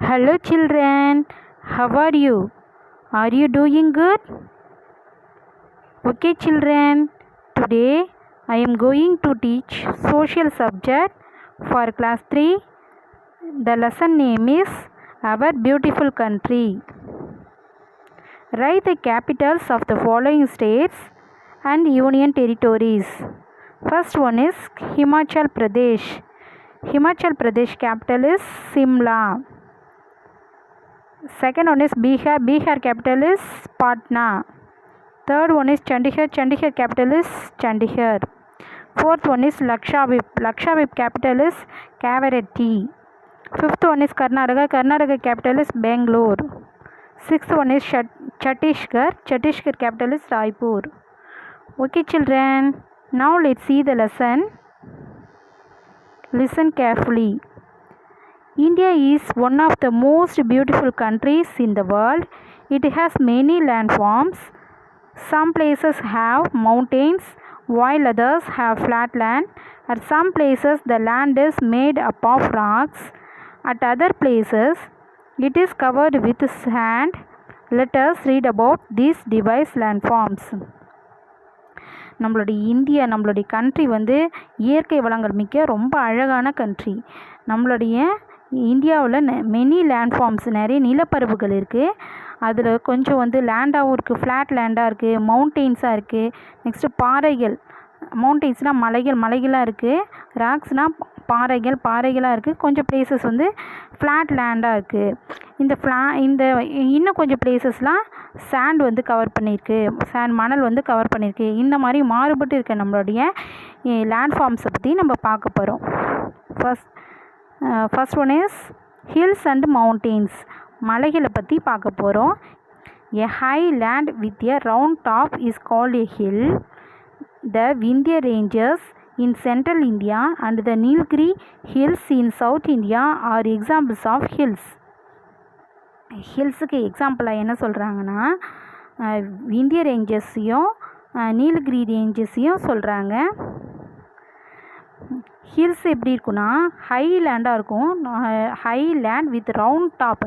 Hello children, how are you? Are you doing good? Okay children, today I am going to teach social subject for class 3. The lesson name is Our Beautiful Country. Write the capitals of the following states and union territories. First one is Himachal Pradesh. Himachal Pradesh capital is Simla. Second one is Bihar. Bihar capital is Patna. Third one is Chandigarh. Chandigarh capital is Chandigarh. Fourth one is Lakshadweep. Lakshadweep capital is Kavaratti. Fifth one is Karnataka. Karnataka capital is Bangalore. Sixth one is Chhattisgarh. Chhattisgarh capital is Raipur. Okay children, now let's see the lesson. Listen carefully. India is one of the most beautiful countries in the world. It has many landforms. Some places have mountains while others have flat land. At some places the land is made up of rocks. At other places it is covered with sand. Let us read about these diverse landforms. நம்மளுடைய India நம்மளுடைய country இயற்கை வளங்கள் மிக்க ரொம்ப அழகான country. நம்மளுடைய இந்தியாவில் many landforms நிறைய நிலப்பரப்புகள் இருக்குது. அதில் கொஞ்சம் லேண்டாகவும் இருக்குது, ஃப்ளாட் லேண்டாக இருக்குது, மவுண்டெயின்ஸாக இருக்குது. நெக்ஸ்ட்டு பாறைகள், மவுண்டெயின்ஸ்னால் மலைகளாக இருக்குது, ராக்ஸ்னால் பாறைகளாக இருக்குது. கொஞ்சம் பிளேசஸ் ஃப்ளாட் லேண்டாக இருக்குது. இந்த இன்னும் கொஞ்சம் பிளேசஸ்லாம் சாண்ட் கவர் பண்ணியிருக்கு, மணல் கவர் பண்ணியிருக்கு. இந்த மாதிரி மாறுபட்டு இருக்க நம்மளுடைய லேண்ட்ஃபார்ம்ஸை பற்றி நம்ம பார்க்க போகிறோம். First one is hills and mountains. மலைகளை பற்றி பார்க்க போகிறோம். A high land with a round top is called a hill. The Vindhya ranges in central India and the Nilgiri hills in south India are examples of hills. ஹில்ஸுக்கு எக்ஸாம்பிளாக என்ன சொல்கிறாங்கன்னா விந்திய ரேஞ்சஸையும் நீலகிரி ரேஞ்சஸையும் சொல்கிறாங்க. Hills எப்படி இருக்குன்னா ஹை லேண்டாக இருக்கும். High land with round top.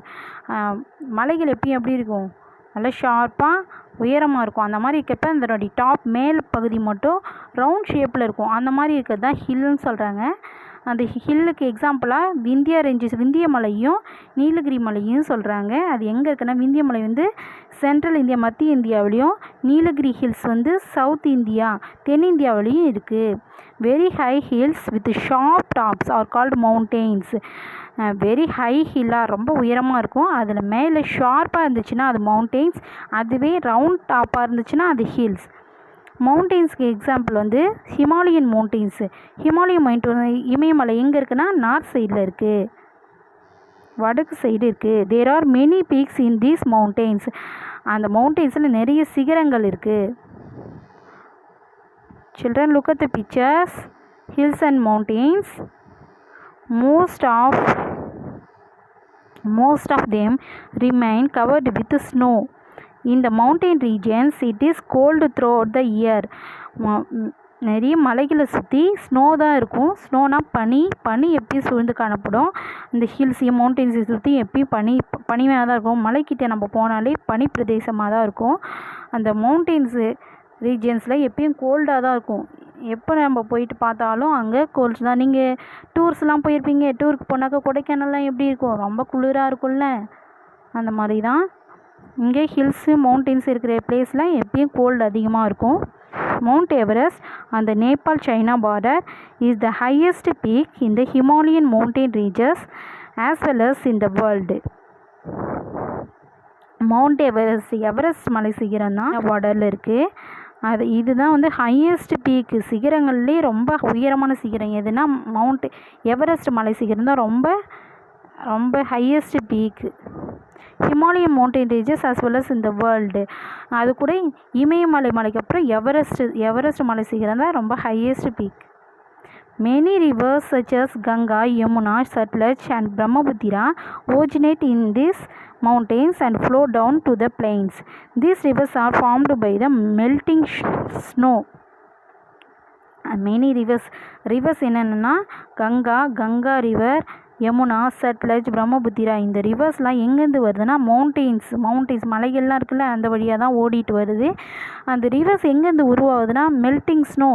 மலைகள் எப்படி இருக்கும், நல்லா ஷார்ப்பாக உயரமாக இருக்கும். அந்த மாதிரி இருக்கப்போ அதனுடைய டாப் மேல் பகுதி மட்டும் ரவுண்ட் ஷேப்பில் இருக்கும். அந்த மாதிரி இருக்கிறது தான் ஹில்லுன்னு சொல்கிறாங்க. அந்த ஹில்லுக்கு எக்ஸாம்பிளாக விந்தியா ரேஞ்சஸ், விந்திய மலையும் நீலகிரி மலையும் சொல்கிறாங்க. அது எங்கே இருக்குன்னா விந்திய மலை சென்ட்ரல் இந்தியா மத்திய இந்தியாவிலையும், நீலகிரி ஹில்ஸ் சவுத் இந்தியா தென்னிந்தியாவிலையும் இருக்குது. Very high hills with sharp tops are called mountains. Very high ஹில்லாக ரொம்ப உயரமாக இருக்கும், அதில் மேலே ஷார்ப்பாக இருந்துச்சுன்னா அது மவுண்டெயின்ஸ், அதுவே ரவுண்ட் டாப்பாக இருந்துச்சுன்னா அது ஹில்ஸ். மவுண்டெயின்ஸ்க்கு example Himalayan mountains. Himalayan Imayamalai எங்கே இருக்குன்னா நார்த் சைடில் இருக்குது, வடக்கு சைடு இருக்குது. There are many peaks in these mountains. அந்த மவுண்டெயின்ஸில் நிறைய சிகரங்கள் இருக்குது. Children, look at the pictures. Hills and mountains. Most of them remain covered with snow. In the mountain regions, it is cold throughout the year. நிறைய மலைகளை சுற்றி snow தான் இருக்கும். ஸ்னோனா பனி எப்பயும் சூழ்ந்து காணப்படும். இந்த ஹில்ஸ் மவுண்டெயின்ஸை சுற்றி எப்பயும் பனியாக தான் இருக்கும். மலைக்கிட்ட நம்ம போனாலே பனி பிரதேசமாக தான் இருக்கும். அந்த மவுண்டெயின்ஸு ரீஜன்ஸில் எப்பயும் கோல்டாக தான் இருக்கும். எப்போ நம்ம போயிட்டு பார்த்தாலும் அங்கே கோல்ட்ஸ் தான். நீங்கள் டூர்ஸ்லாம் போயிருப்பீங்க, டூருக்கு போனாக்கா கொடைக்கானல்லாம் எப்படி இருக்கும், ரொம்ப குளிராக இருக்கும்ல. அந்த மாதிரி தான் இங்கே ஹில்ஸு மவுண்டெயின்ஸ் இருக்கிற பிளேஸ்லாம் எப்பயும் கோல்டு அதிகமாக இருக்கும். மவுண்ட் எவரெஸ்ட் அந்த Nepal China border is the highest peak in the Himalayan mountain ridges as well as in the world. Mount Everest மலை சிகரம் தான் பார்டரில் இருக்குது. இதுதான் ஹையஸ்ட் பீக்கு. சிகரங்கள்லேயே ரொம்ப உயரமான சிகரம் எதுனா மவுண்ட் எவரெஸ்ட் மலை சிகரம் தான் ரொம்ப highest peak. Himalayan mountain ranges as well as இந்த வேர்ல்டு. அது கூட மலைக்கு அப்புறம் எவரெஸ்ட் மலை சிகரம் தான் ரொம்ப highest peak. Many rivers such as Ganga, Yamuna, Satluj and Brahmaputra originate in these mountains and flow down to the plains. These rivers are formed by the melting snow. Many rivers என்னென்னா Ganga river, Yamuna, Sutlej, Brahmaputra இந்த ரிவர்ஸ்லாம் எங்கேருந்து வருதுன்னா mountains மலைகள்லாம் இருக்குல்ல அந்த வழியாக தான் ஓடிட்டு வருது. அந்த ரிவர்ஸ் எங்கேருந்து உருவாகுதுன்னா மெல்ட்டிங் ஸ்னோ.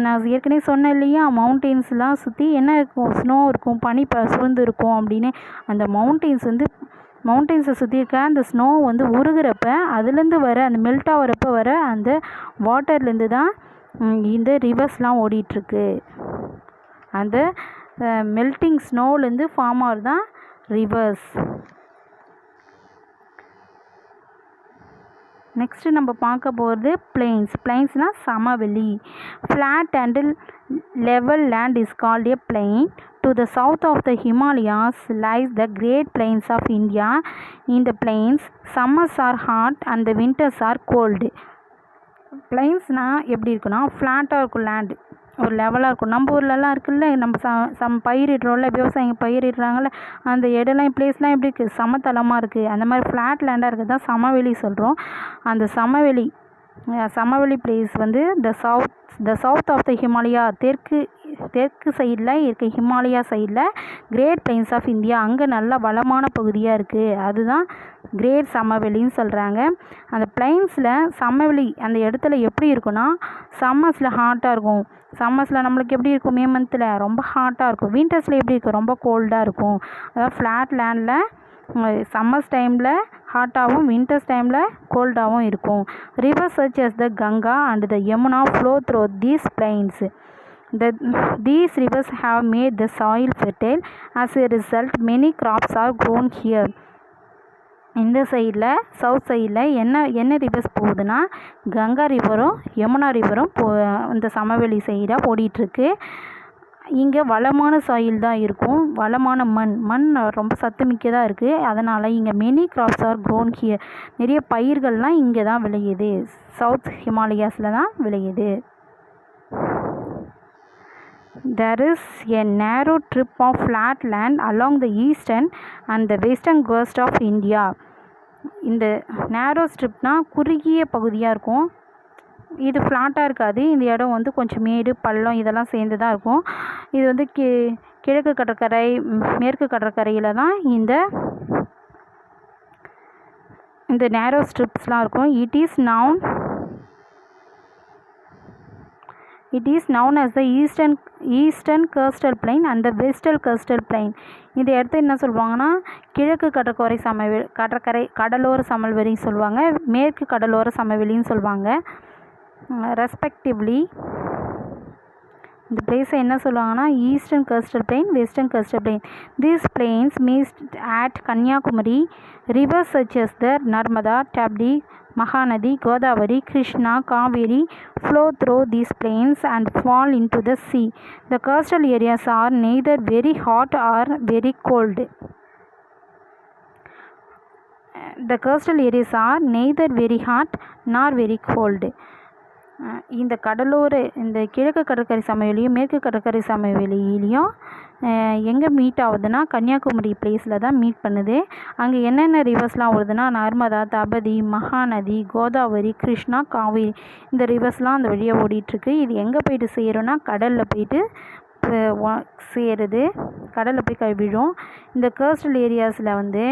நான் ஏற்கனவே சொன்னேன் இல்லையா, மவுண்டெயின்ஸ்லாம் சுற்றி என்ன இருக்கும், ஸ்னோ இருக்கும், பனி சூழ்ந்து இருக்கும் அப்படின்னு. அந்த மவுண்டெயின்ஸை சுற்றி இருக்க அந்த ஸ்னோ வந்து உருகிறப்ப அதுலேருந்து வர அந்த மெல்ட் ஆகிறப்ப வர அந்த வாட்டர்லேருந்து தான் இந்த ரிவர்ஸ்லாம் ஓடிட்டுருக்கு. அந்த மெல்ட்டிங் ஸ்னோலேருந்து ஃபார்ம் ஆகிறது தான் ரிவர்ஸ். நெக்ஸ்ட்டு நம்ம பார்க்க போகிறது பிளெயின்ஸ்னால் சமவெளி. Flat and level land is called a plain. To the south of the Himalayas lies the Great Plains of India. In the plains, summers are hot and the winters are cold. பிளைன்ஸ்னால் எப்படி இருக்குன்னா ஃப்ளாட்டாக இருக்கும், land ஒரு லெவலாக இருக்கும். நம்ம ஊர்லலாம் இருக்குல்ல, நம்ம பயிரிடுறோம்ல, விவசாயிங்க பயிரிடுறாங்கல்ல, அந்த இடம்லாம் பிளேஸ்லாம் எப்படி இருக்குது, சமதளமாக இருக்குது. அந்த மாதிரி ஃப்ளாட் லேண்டாக இருக்குது தான் சமவெளி சொல்கிறோம். அந்த சமவெளி பிளேஸ் வந்து த சவுத் ஆஃப் த ஹிமாலயா, தெற்கு சைடில் இருக்க ஹிமாலயா சைடில் கிரேட் பிளைன்ஸ் ஆஃப் இந்தியா, அங்கே நல்ல வளமான பகுதியாக இருக்குது. அதுதான் கிரேட் சமவெளின்னு சொல்கிறாங்க. அந்த பிளைன்ஸில் சமவெளி அந்த இடத்துல எப்படி இருக்குன்னா சம்மர்ஸில் ஹாட்டாக இருக்கும். சம்மர்ஸில் நம்மளுக்கு எப்படி இருக்கும், மே மந்தில் ரொம்ப ஹாட்டாக இருக்கும். வின்டர்ஸில் எப்படி இருக்கும், ரொம்ப கோல்டாக இருக்கும். அதாவது ஃப்ளாட் லேண்டில் சம்மர்ஸ் டைமில் ஹாட்டாகவும் வின்டர்ஸ் டைமில் கோல்டாகவும் இருக்கும். Reverse such as the Ganga and the Yamuna flow through these plains. These rivers have made the soil fertile. As a result, many crops are grown here. இந்த சைடில் சவுத் சைடில் என்ன reverse போகுதுன்னா கங்கா ரிவரும் யமுனா ரிவரும் இந்த சமவெளி சைடாக ஓடிட்டுருக்கு. இங்கே வளமான சாயில் தான் இருக்கும், வளமான மண் ரொம்ப சத்துமிக்கதாக இருக்குது. அதனால் இங்கே many crops are grown here. நிறைய பயிர்கள்லாம் இங்கே தான் விளையுது, சவுத் ஹிமாலயாஸில் தான் விளையுது. There is a narrow strip of flat land along the eastern and the western coast of India. இந்த நேரோ ஸ்ட்ரிப்னால் குறுகிய பகுதியாக இருக்கும். இது ஃப்ளாட்டாக இருக்காது. இந்த இடம் வந்து கொஞ்சம் மேடு பள்ளம் இதெல்லாம் சேர்ந்து தான் இருக்கும். இது வந்து கிழக்கு கடற்கரை மேற்கு கடற்கரையில் தான் இந்த நேரோ ஸ்ட்ரிப்ஸ்லாம் இருக்கும். It is known as the eastern coastal plain and the western coastal plain. இந்த இடத்த என்ன சொல்லுவாங்கன்னா கிழக்கு கடலோர சமவெளின்னு சொல்லுவாங்க, மேற்கு கடலோர சமவெளின்னு சொல்லுவாங்க ரெஸ்பெக்டிவ்லி. இந்த பிளேஸை என்ன சொல்லுவாங்கன்னா eastern coastal plain, western coastal plain. These plains meet at Kanyakumari. Rivers such as the Narmada, Tapti, Mahanadi, Godavari, Krishna, Kaveri flow through these plains and fall into the sea. The coastal areas are neither very hot or very cold. The coastal areas are neither very hot nor very cold. இந்த கிழக்கு கடற்கரை சமவெளியும் மேற்கு கடற்கரை சமவெளியிலையும் எங்கே meet ஆகுதுன்னா கன்னியாகுமரி பிளேஸில் தான் meet பண்ணுது. அங்கே என்னென்ன ரிவர்ஸ்லாம் ஓடுதுன்னா நர்மதா, தபதி, மகாநதி, கோதாவரி, கிருஷ்ணா, காவேரி இந்த ரிவர்ஸ்லாம் அந்த வழியாக ஓடிட்டுருக்கு. இது எங்கே போயிட்டு சேரும்னா கடலில் போயிட்டு சேருது, கடலில் போய் விழும். இந்த கோஸ்டல் ஏரியாஸில் வந்து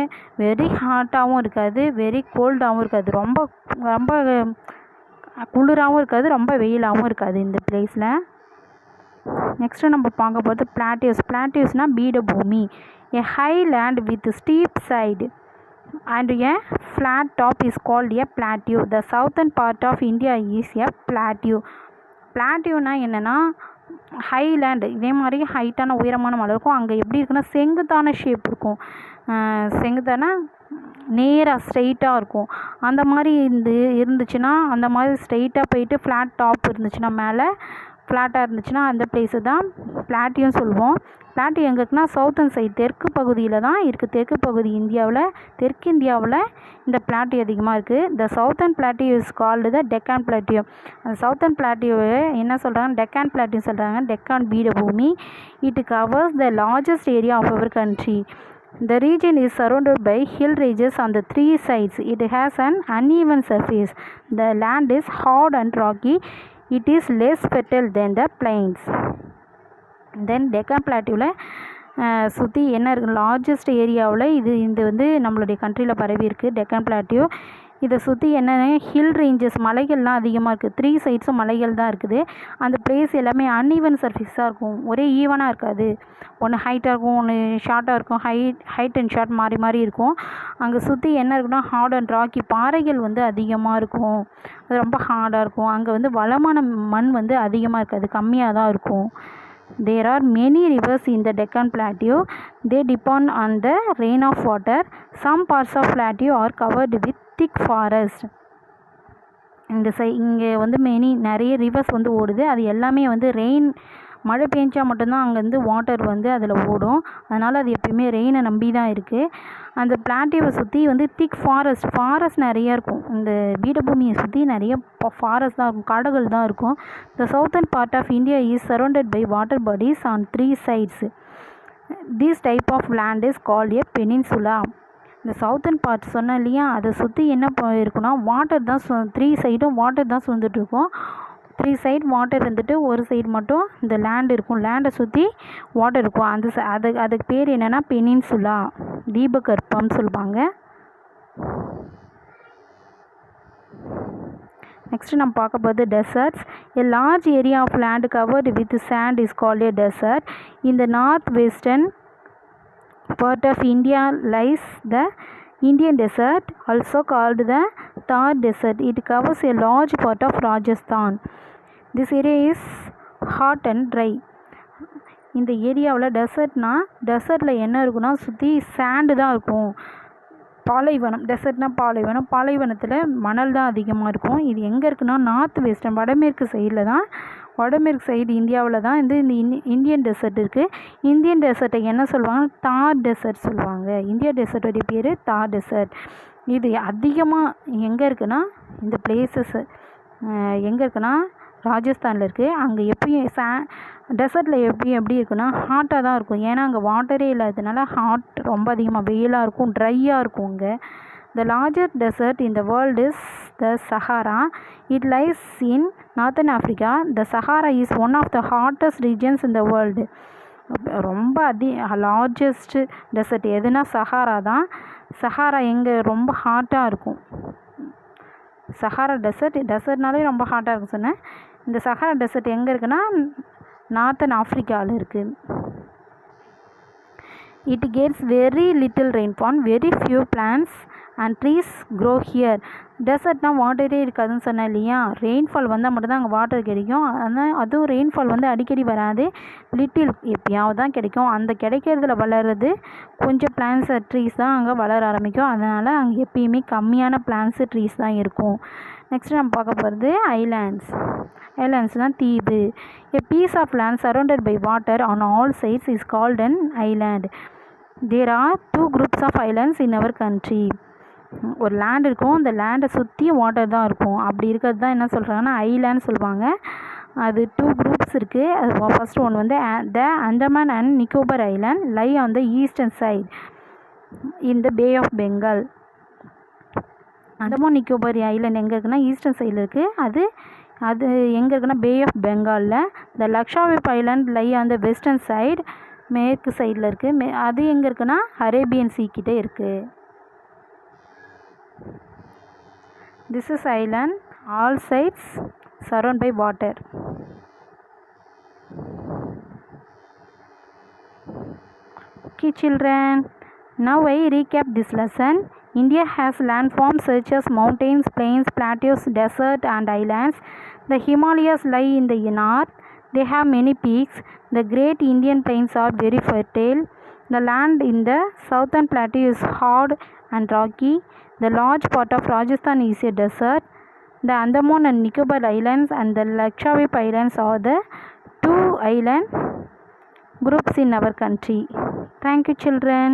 வெரி ஹாட்டாகவும் இருக்காது, வெரி கோல்டாகவும் இருக்காது, ரொம்ப ரொம்ப குளிராகவும் இருக்காது, ரொம்ப வெயிலாகவும் இருக்காது இந்த பிளேஸில். நெக்ஸ்ட்டு நம்ம பார்க்க போகிறது பிளாட்டியூஸ்னால் பீடபூமி. எ high land with steep side and a flat top is called a plateau. The southern part of India is a plateau. பிளாட்டியூனா என்னென்னா ஹைலேண்டு, இதே மாதிரி ஹைட்டான உயரமான மலை இருக்கும். அங்கே எப்படி இருக்குன்னா செங்குத்தான ஷேப் இருக்கும், செங்குத்தான நேராக ஸ்ட்ரெயிட்டாக இருக்கும். அந்த மாதிரி இருந்துச்சுன்னா அந்த மாதிரி ஸ்ட்ரெயிட்டாக போயிட்டு ஃப்ளாட் டாப் இருந்துச்சுன்னா மேலே ஃப்ளாட்டாக இருந்துச்சுன்னா அந்த பிளேஸு தான் பிளாட்டியூன்னு சொல்லுவோம். பிளாட்டியூ எங்கே இருக்குன்னா சவுத்தன் சைடு தெற்கு பகுதியில் தான் இருக்குது. தெற்கு இந்தியாவில் இந்த பிளாட்டியூ அதிகமாக இருக்குது. The southern plateau is called the Deccan plateau. அந்த சவுத்தன் பிளாட்டியூவை என்ன சொல்கிறாங்க, டெக்கான் பிளாட்டியூ சொல்கிறாங்க. டெக்கான் பீடபூமி. It covers the largest area of our country. The region is surrounded by hill ranges on the three sides. It has an uneven surface. The land is hard and rocky. It is less fertile than the plains. Then Deccan Plateauல சுற்றி என்ன இருக்குது, largest ஏரியாவில் இது வந்து நம்மளுடைய கண்ட்ரியில் பரவி இருக்குது டெக்கன் பிளாட்டியூ. இதை சுற்றி என்னென்ன ஹில் ரேஞ்சஸ், மலைகள்லாம் அதிகமாக இருக்குது. 3 சைட்ஸும் மலைகள் தான் இருக்குது. அந்த பிளேஸ் எல்லாமே அன்ஈவன் சர்ஃபேஸாக இருக்கும், ஒரே ஈவனாக இருக்காது. ஒன்று ஹைட்டாக இருக்கும், ஒன்று ஷார்ட்டாக இருக்கும். ஹைட் அண்ட் ஷார்ட் மாறி மாறி இருக்கும். அங்கே சுற்றி என்ன இருக்குன்னா ஹார்ட் அண்ட் ராக்கி, பாறைகள் வந்து அதிகமாக இருக்கும். அது ரொம்ப ஹார்டாக இருக்கும். அங்கே வந்து வளமான மண் வந்து அதிகமாக இருக்காது, கம்மியாக தான் இருக்கும். There are many rivers in the Deccan Plateau. They depend on the rain of water. Some parts of plateau are covered with thick forest. இங்கே வந்து நிறைய ரிவர்ஸ் வந்து ஓடுது. அது எல்லாமே வந்து ரெயின், மழை பெஞ்சா மட்டும்தான் அங்கே வந்து வாட்டர் வந்து அதில் ஓடும். அதனால் அது எப்பயுமே ரெயினை நம்பி தான் இருக்குது. அந்த பிளாட்டியோவை சுற்றி வந்து திக் ஃபாரஸ்ட் நிறையா இருக்கும். இந்த பீடபூமியை சுற்றி நிறைய ஃபாரஸ்ட் தான் இருக்கும், காடுகள் தான் இருக்கும். The southern part of India is surrounded by water bodies on 3 sides. This type of land is called a peninsula. இந்த சவுத்தர்ன் பார்ட் சொன்னேன் இல்லையா, அதை சுற்றி என்ன இருக்குன்னா வாட்டர் தான் 3 சைடும் வாட்டர் தான் சுந்துட்டுருக்கும். 3 சைடு வாட்டர் இருந்துட்டு ஒரு சைடு மட்டும் இந்த லேண்ட் இருக்கும். லேண்டை சுற்றி வாட்டர் இருக்கும். அதுக்கு பேர் என்னென்னா பெனின்சுலா, தீபகற்பம்னு சொல்லுவாங்க. நெக்ஸ்ட்டு நம்ம பார்க்க போகிறது deserts. A large area of land covered with sand is called a desert. In the northwestern part of India lies the Indian desert, also called the Thar desert. It covers a large part of Rajasthan. This area is hot and dry. இந்த ஏரியாவில் டெசர்ட்டில் என்ன இருக்குன்னா சுற்றி sand தான் இருக்கும். பாலைவனம், டெசர்ட்னா பாலைவனத்தில் மணல் தான் அதிகமாக இருக்கும். இது எங்கே இருக்குன்னா நார்த் வெஸ்டர்ன், வடமேற்கு சைடு இந்தியாவில் தான் இந்த இந்தியன் டெசர்ட் இருக்குது. இந்தியன் டெசர்ட்டை என்ன சொல்லுவாங்க, தார் டெசர்ட் சொல்லுவாங்க. இந்தியா டெசர்ட்டோடைய பேர் தார் டெசர்ட். இது அதிகமாக எங்கே இருக்குன்னா, இந்த பிளேசஸ் எங்கே இருக்குன்னா ராஜஸ்தானில் இருக்குது. அங்கே எப்பயும் டெசர்ட்டில் எப்படி இருக்குன்னா ஹாட்டாக தான் இருக்கும். ஏன்னா அங்கே வாட்டரே இல்லாததுனால ஹாட் ரொம்ப அதிகமாக வெயிலாக இருக்கும், ட்ரையாக இருக்கும். இங்கே the largest desert in the world is the Sahara. It lies in northern Africa. The Sahara is one of the hottest regions in the world. ரொம்ப லார்ஜஸ்ட் டெசர்ட் எதுனா சஹாரா தான். சஹாரா எங்கே ரொம்ப ஹாட்டாக இருக்கும். சஹாரா டெசர்ட்னாலே ரொம்ப ஹாட்டாக இருக்கும் சொன்னேன். இந்த சஹாரா டெசர்ட் எங்கே இருக்குன்னா நார்த்தன் ஆஃப்ரிக்காவில் இருக்குது. It gets very little rainfall, very few plants and trees grow here. டெசர்ட்னால் வாட்டரே இருக்காதுன்னு சொன்னேன் இல்லையா, ரெயின்ஃபால் வந்தால் மட்டும்தான் அங்கே வாட்டர் கிடைக்கும். ஆனால் அதுவும் ரெயின்ஃபால் வந்து அடிக்கடி வராது, லிட்டில் எப்பயாவது தான் கிடைக்கும். அந்த கிடைக்கிறதுல வளர்கிறது கொஞ்சம் பிளான்ட்ஸ் ட்ரீஸ் தான் அங்கே வளர ஆரம்பிக்கும். அதனால் அங்கே எப்பயுமே கம்மியான பிளான்ட்ஸு ட்ரீஸ் தான் இருக்கும். நெக்ஸ்ட் நம்ம பார்க்க போகிறது ஐலாண்ட்ஸ்னால் தீவு. A piece of land surrounded by water on all sides is called an island. There are 2 groups of islands in our country. ஒரு லேண்ட் இருக்கும், அந்த லேண்டை சுற்றி வாட்டர் தான் இருக்கும். அப்படி இருக்கிறது தான் என்ன சொல்கிறாங்கன்னா ஐலாண்ட் சொல்லுவாங்க. அது 2 groups இருக்குது. அது ஃபர்ஸ்ட் ஒன் வந்து the Andaman and Nicobar island lie on the eastern side in the bay of Bengal. Andaman Nicobar island எங்கே இருக்குன்னா ஈஸ்டர்ன் சைடில் இருக்குது. அது எங்கே இருக்குன்னா பே ஆஃப் பெங்காலில். The Lakshadweep island lie on the western side, மேற்கு சைடில் இருக்குது. அது எங்கே இருக்குன்னா அரேபியன் சீ கிட்டே இருக்குது. This is island, all sides surrounded by water. Okay children, now I recap this lesson. India has landforms such as mountains, plains, plateaus, desert and islands. The Himalayas lie in the north. They have many peaks. The great Indian plains are very fertile. The land in the southern plateau is hard and rocky. The large part of Rajasthan is a desert. The Andaman and Nicobar Islands and the Lakshadweep Islands are the 2 island groups in our country. Thank you children.